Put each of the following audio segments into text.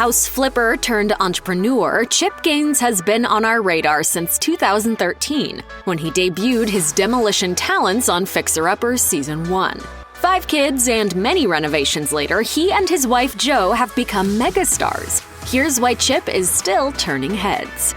house flipper turned entrepreneur, Chip Gaines has been on our radar since 2013, when he debuted his demolition talents on Fixer Upper Season 1. 5 kids and many renovations later, he and his wife Jo have become megastars. Here's why Chip is still turning heads.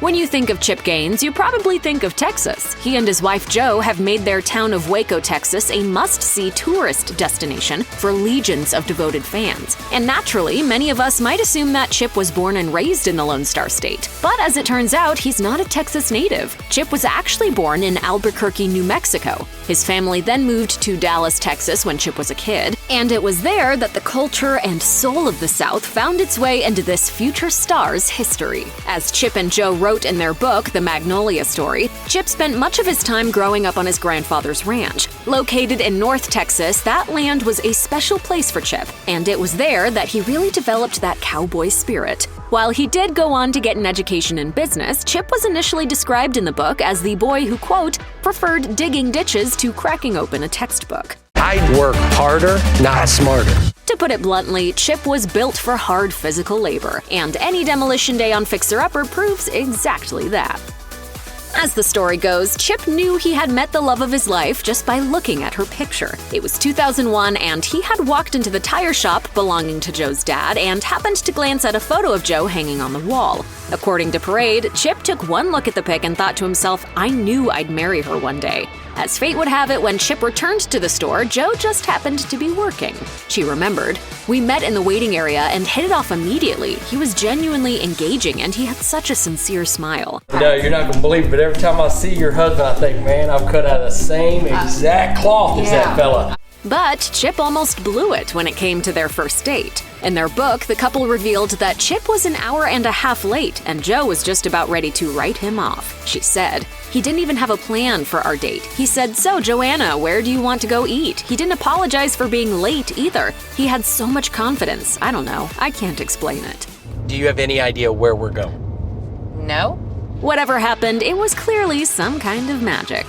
When you think of Chip Gaines, you probably think of Texas. He and his wife Jo have made their town of Waco, Texas, a must-see tourist destination for legions of devoted fans. And naturally, many of us might assume that Chip was born and raised in the Lone Star State. But as it turns out, he's not a Texas native. Chip was actually born in Albuquerque, New Mexico. His family then moved to Dallas, Texas when Chip was a kid, and it was there that the culture and soul of the South found its way into this future star's history. As Chip and Jo wrote in their book, The Magnolia Story, Chip spent much of his time growing up on his grandfather's ranch. Located in North Texas, that land was a special place for Chip, and it was there that he really developed that cowboy spirit. While he did go on to get an education in business, Chip was initially described in the book as the boy who, quote, preferred digging ditches to cracking open a textbook. I'd work harder, not smarter. To put it bluntly, Chip was built for hard physical labor, and any demolition day on Fixer Upper proves exactly that. As the story goes, Chip knew he had met the love of his life just by looking at her picture. It was 2001, and he had walked into the tire shop belonging to Jo's dad and happened to glance at a photo of Jo hanging on the wall. According to Parade, Chip took one look at the pic and thought to himself, I knew I'd marry her one day. As fate would have it, when Chip returned to the store, Jo just happened to be working. She remembered, we met in the waiting area and hit it off immediately. He was genuinely engaging and he had such a sincere smile. No, you're not gonna believe it, but every time I see your husband, I think, man, I'm cut out of the same exact cloth as that fella. But Chip almost blew it when it came to their first date. In their book, the couple revealed that Chip was an hour and a half late and Jo was just about ready to write him off. She said, he didn't even have a plan for our date. He said, so Joanna, where do you want to go eat? He didn't apologize for being late either. He had so much confidence. I don't know. I can't explain it. Do you have any idea where we're going? No? Whatever happened, it was clearly some kind of magic.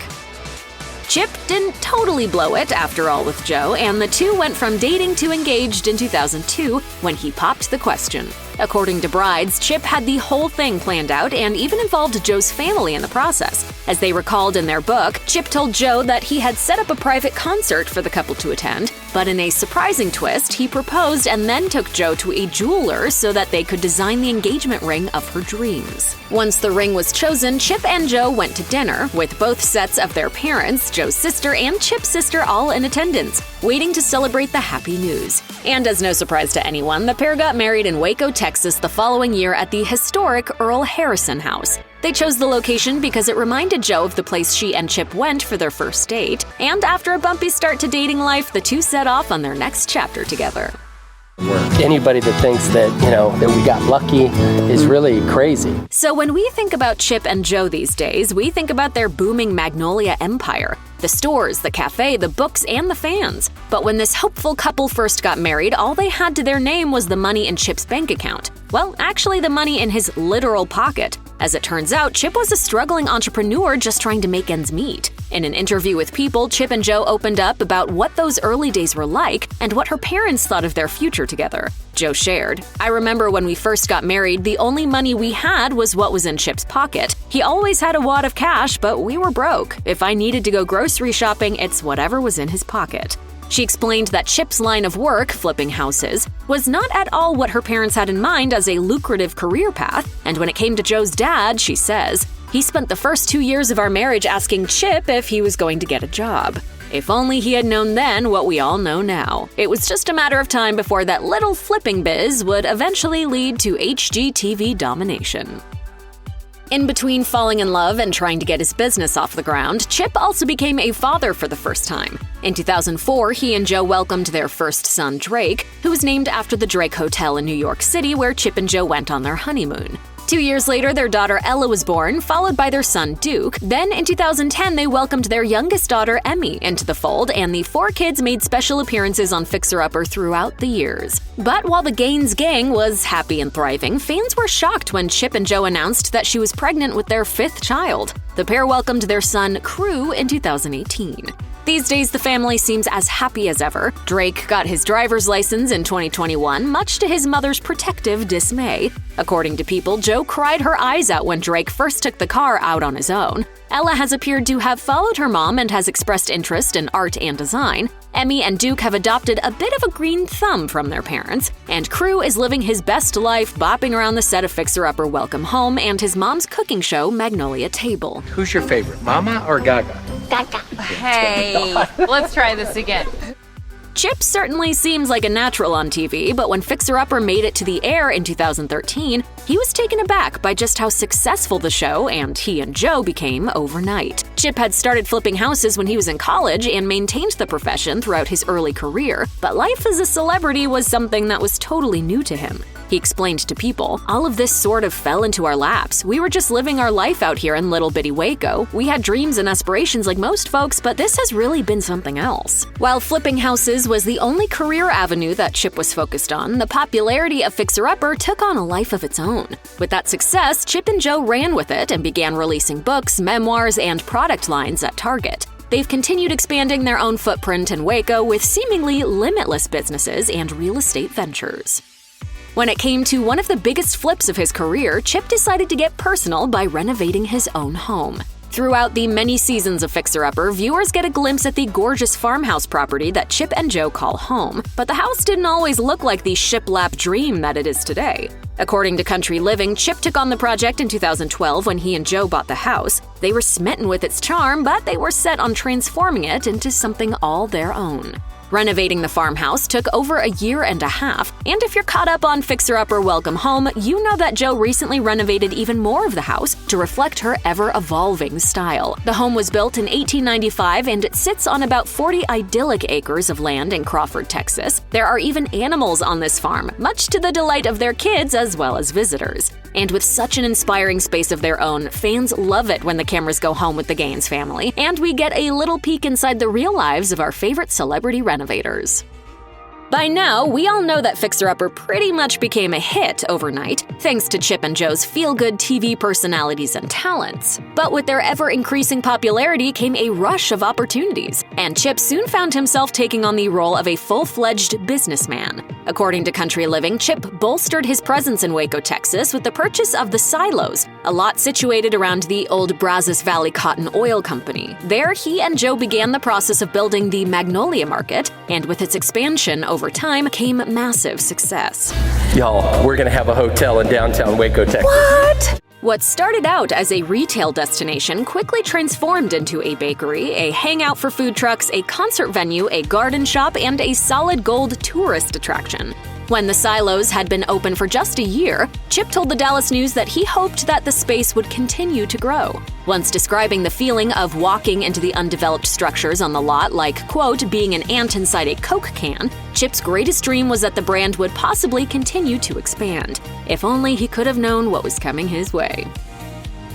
Chip didn't totally blow it, after all, with Jo, and the two went from dating to engaged in 2002 when he popped the question. According to Brides, Chip had the whole thing planned out and even involved Jo's family in the process. As they recalled in their book, Chip told Jo that he had set up a private concert for the couple to attend, but in a surprising twist, he proposed and then took Jo to a jeweler so that they could design the engagement ring of her dreams. Once the ring was chosen, Chip and Jo went to dinner, with both sets of their parents, Jo's sister and Chip's sister, all in attendance, waiting to celebrate the happy news. And as no surprise to anyone, the pair got married in Waco, Texas the following year at the historic Earl Harrison House. They chose the location because it reminded Jo of the place she and Chip went for their first date, and after a bumpy start to dating life, the two set off on their next chapter together. Anybody that thinks that, that we got lucky is really crazy. So when we think about Chip and Jo these days, we think about their booming Magnolia empire. The stores, the cafe, the books, and the fans. But when this hopeful couple first got married, all they had to their name was the money in Chip's bank account. Well, actually the money in his literal pocket. As it turns out, Chip was a struggling entrepreneur just trying to make ends meet. In an interview with People, Chip and Jo opened up about what those early days were like and what her parents thought of their future together. Jo shared, I remember when we first got married, the only money we had was what was in Chip's pocket. He always had a wad of cash, but we were broke. If I needed to go grocery shopping, it's whatever was in his pocket. She explained that Chip's line of work, flipping houses, was not at all what her parents had in mind as a lucrative career path, and when it came to Jo's dad, she says, he spent the first 2 years of our marriage asking Chip if he was going to get a job. If only he had known then what we all know now. It was just a matter of time before that little flipping biz would eventually lead to HGTV domination. In between falling in love and trying to get his business off the ground, Chip also became a father for the first time. In 2004, he and Jo welcomed their first son, Drake, who was named after the Drake Hotel in New York City where Chip and Jo went on their honeymoon. 2 years later, their daughter Ella was born, followed by their son Duke. Then in 2010, they welcomed their youngest daughter Emmy into the fold, and the 4 kids made special appearances on Fixer Upper throughout the years. But while the Gaines gang was happy and thriving, fans were shocked when Chip and Jo announced that she was pregnant with their 5th child. The pair welcomed their son Crew in 2018. These days, the family seems as happy as ever. Drake got his driver's license in 2021, much to his mother's protective dismay. According to People, Joe cried her eyes out when Drake first took the car out on his own. Ella has appeared to have followed her mom and has expressed interest in art and design. Emmy and Duke have adopted a bit of a green thumb from their parents. And Crew is living his best life bopping around the set of Fixer Upper Welcome Home and his mom's cooking show, Magnolia Table. Who's your favorite, Mama or Gaga? Gaga. Hey, let's try this again. Chip certainly seems like a natural on TV, but when Fixer Upper made it to the air in 2013, he was taken aback by just how successful the show and he and Joe became overnight. Chip had started flipping houses when he was in college and maintained the profession throughout his early career, but life as a celebrity was something that was totally new to him. He explained to People, "All of this sort of fell into our laps. We were just living our life out here in little bitty Waco. We had dreams and aspirations like most folks, but this has really been something else." While flipping houses was the only career avenue that Chip was focused on, the popularity of Fixer Upper took on a life of its own. With that success, Chip and Joe ran with it and began releasing books, memoirs, and product lines at Target. They've continued expanding their own footprint in Waco with seemingly limitless businesses and real estate ventures. When it came to one of the biggest flips of his career, Chip decided to get personal by renovating his own home. Throughout the many seasons of Fixer Upper, viewers get a glimpse at the gorgeous farmhouse property that Chip and Joe call home. But the house didn't always look like the shiplap dream that it is today. According to Country Living, Chip took on the project in 2012 when he and Joe bought the house. They were smitten with its charm, but they were set on transforming it into something all their own. Renovating the farmhouse took over a year and a half, and if you're caught up on Fixer Upper Welcome Home, you know that Joe recently renovated even more of the house to reflect her ever-evolving style. The home was built in 1895 and it sits on about 40 idyllic acres of land in Crawford, Texas. There are even animals on this farm, much to the delight of their kids as well as visitors. And with such an inspiring space of their own, fans love it when the cameras go home with the Gaines family, and we get a little peek inside the real lives of our favorite celebrity renovators. By now, we all know that Fixer Upper pretty much became a hit overnight, thanks to Chip and Joe's feel-good TV personalities and talents. But with their ever-increasing popularity came a rush of opportunities, and Chip soon found himself taking on the role of a full-fledged businessman. According to Country Living, Chip bolstered his presence in Waco, Texas with the purchase of the Silos, a lot situated around the old Brazos Valley Cotton Oil Company. There, he and Joe began the process of building the Magnolia Market, and with its expansion over time came massive success. Y'all, we're gonna have a hotel in downtown Waco, Texas. What? What started out as a retail destination quickly transformed into a bakery, a hangout for food trucks, a concert venue, a garden shop, and a solid gold tourist attraction. When the Silos had been open for just a year, Chip told the Dallas News that he hoped that the space would continue to grow. Once describing the feeling of walking into the undeveloped structures on the lot like, quote, being an ant inside a Coke can, Chip's greatest dream was that the brand would possibly continue to expand. If only he could have known what was coming his way.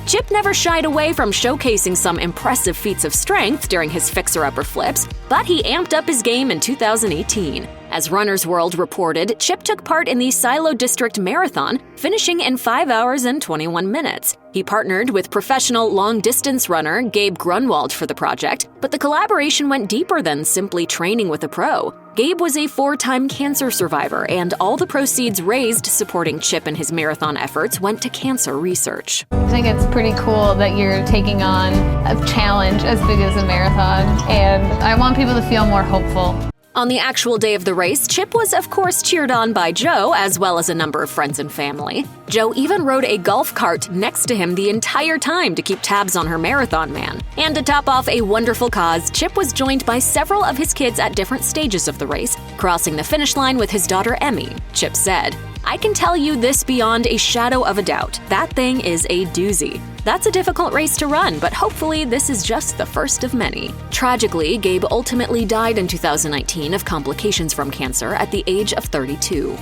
Chip never shied away from showcasing some impressive feats of strength during his Fixer Upper flips, but he amped up his game in 2018. As Runner's World reported, Chip took part in the Silo District Marathon, finishing in 5 hours and 21 minutes. He partnered with professional long-distance runner Gabe Grunwald for the project, but the collaboration went deeper than simply training with a pro. Gabe was a 4-time cancer survivor, and all the proceeds raised supporting Chip in his marathon efforts went to cancer research. I think it's pretty cool that you're taking on a challenge as big as a marathon, and I want people to feel more hopeful. On the actual day of the race, Chip was of course cheered on by Joe, as well as a number of friends and family. Joe even rode a golf cart next to him the entire time to keep tabs on her marathon man. And to top off a wonderful cause, Chip was joined by several of his kids at different stages of the race, crossing the finish line with his daughter Emmy. Chip said, "I can tell you this beyond a shadow of a doubt. That thing is a doozy. That's a difficult race to run, but hopefully this is just the first of many." Tragically, Gabe ultimately died in 2019 of complications from cancer at the age of 32.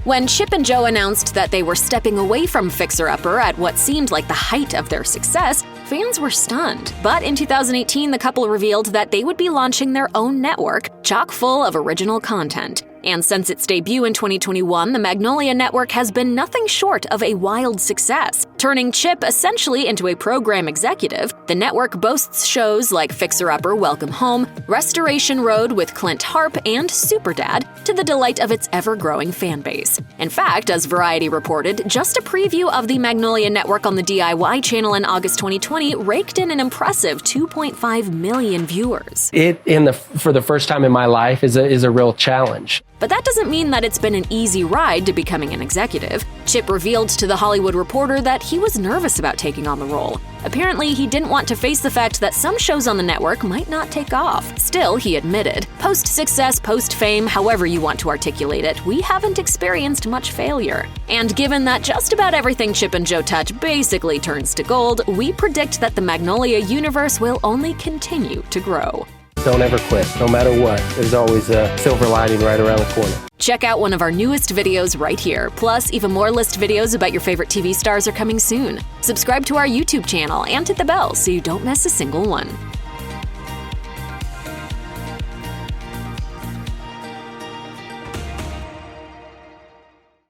When Chip and Joe announced that they were stepping away from Fixer Upper at what seemed like the height of their success, fans were stunned. But in 2018, the couple revealed that they would be launching their own network, chock full of original content. And since its debut in 2021, the Magnolia Network has been nothing short of a wild success. Turning Chip essentially into a program executive, the network boasts shows like Fixer Upper Welcome Home, Restoration Road with Clint Harp, and Superdad, to the delight of its ever-growing fan base. In fact, as Variety reported, just a preview of the Magnolia Network on the DIY channel in August 2020 raked in an impressive 2.5 million viewers. For the first time in my life is a real challenge. But that doesn't mean that it's been an easy ride to becoming an executive. Chip revealed to The Hollywood Reporter that he was nervous about taking on the role. Apparently, he didn't want to face the fact that some shows on the network might not take off. Still, he admitted, post-success, post-fame, however you want to articulate it, we haven't experienced much failure. And given that just about everything Chip and Jo touch basically turns to gold, we predict that the Magnolia universe will only continue to grow. Don't ever quit, no matter what. There's always a silver lining right around the corner. Check out one of our newest videos right here. Plus, even more list videos about your favorite TV stars are coming soon. Subscribe to our YouTube channel and hit the bell so you don't miss a single one.